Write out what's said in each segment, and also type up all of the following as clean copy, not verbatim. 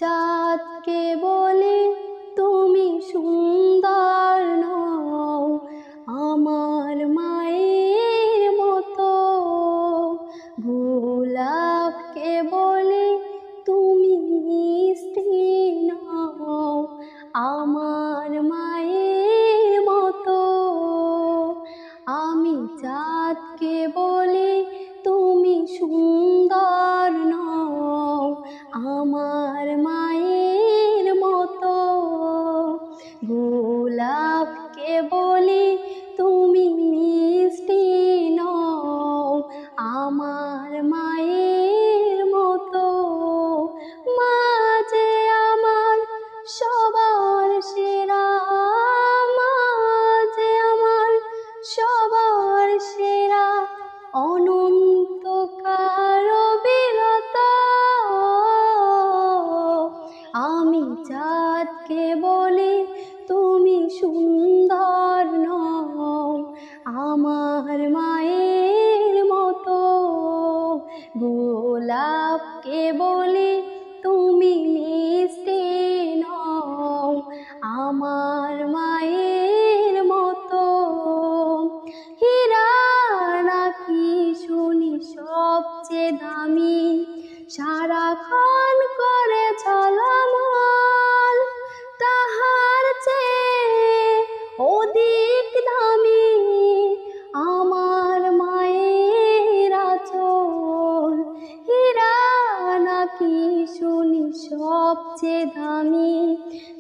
চাঁদকে বলি তুমি সুন্দর নও আমার মায়ের মতো, গোলাপকে বলি তুমি মিষ্টি নও আমার মায়ের মতো। আমি চাঁদকে বলি তুমি সুন্দর নও আমার মায়ের মতো, গোলাপকে বলি তুমি মিষ্টি নও আমার মায়ের মতো। মা যে আমার সবার সেরা, মা যে আমার সবার সেরা, অনন্তকাল বিরত। আমি চাঁদকে বলি তুমি সুন্দর নও আমার মায়ের মতো, গোলাপকে বলি তুমি মিষ্টি নও আমার মায়ের মতো। হীরা নাকি শুনি সবচেয়ে দামি, সারাক্ষণ করে ঝলমল, তাহার চেয়ে অধিক দামি আমার মায়ের আঁচল। হীরা নাকি শুনি সবচেয়ে দামি,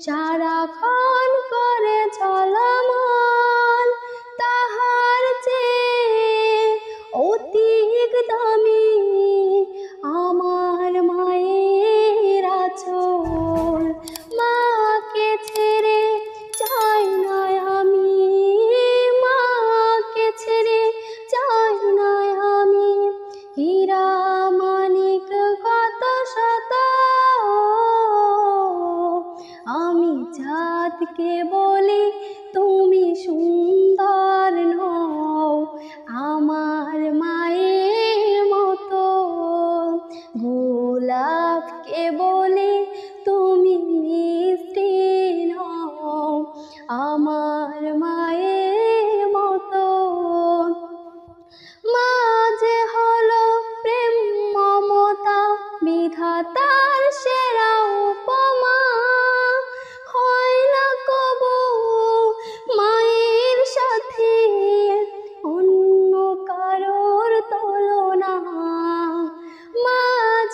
সারাক্ষণ করে ঝলমল, তাহার চেয়ে অধিক দামি আমার মায়ের আঁচল। মাকে ছেড়ে যাই না আমি, মাকে ছেড়ে যাই না আমি, হীরা মানিক কত শত। আমি চাঁদকে বলি তুমি সুন্দর নও আমার মায়ের মতো, গোলাপকে বলি তুমি মিষ্টি নও আমার মায়ের মতো। মা যে হলো প্রেম মমতা বিধাতার সেরা উপমা, হয় না কবু মায়ের সাথে অন্য কারোর তুলনা। মা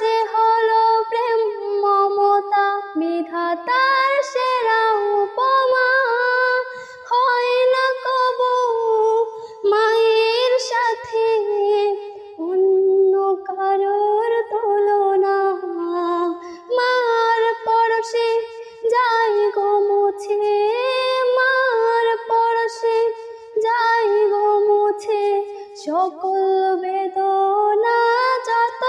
যে হলো প্রেম মমতা বিধাতার সেরা উপমা, হয় না কবু মায়ের সাথে অন্য কারোর তুলনা। মার পরশে যাই গো মুছে, মার পরশে যাই গো মুছে, সকল বেদনা যত।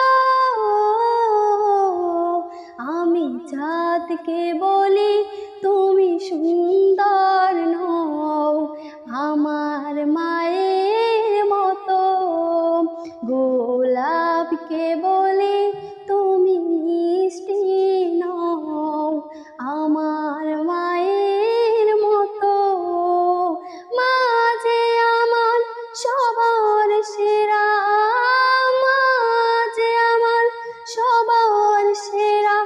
আমি চাঁদকে বলি তুমি সুন্দর নও আমার মায়ের মতো, গোলাপকে বলি তুমি মিষ্টি নও আমার মায়ের মতো। মা যে আমার সবার সেরা, মা যে আমার সবার সেরা,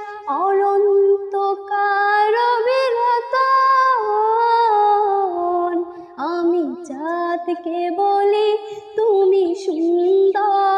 অনন্তকাল বিরত। আমি চাঁদকে বলি তুমি সুন্দর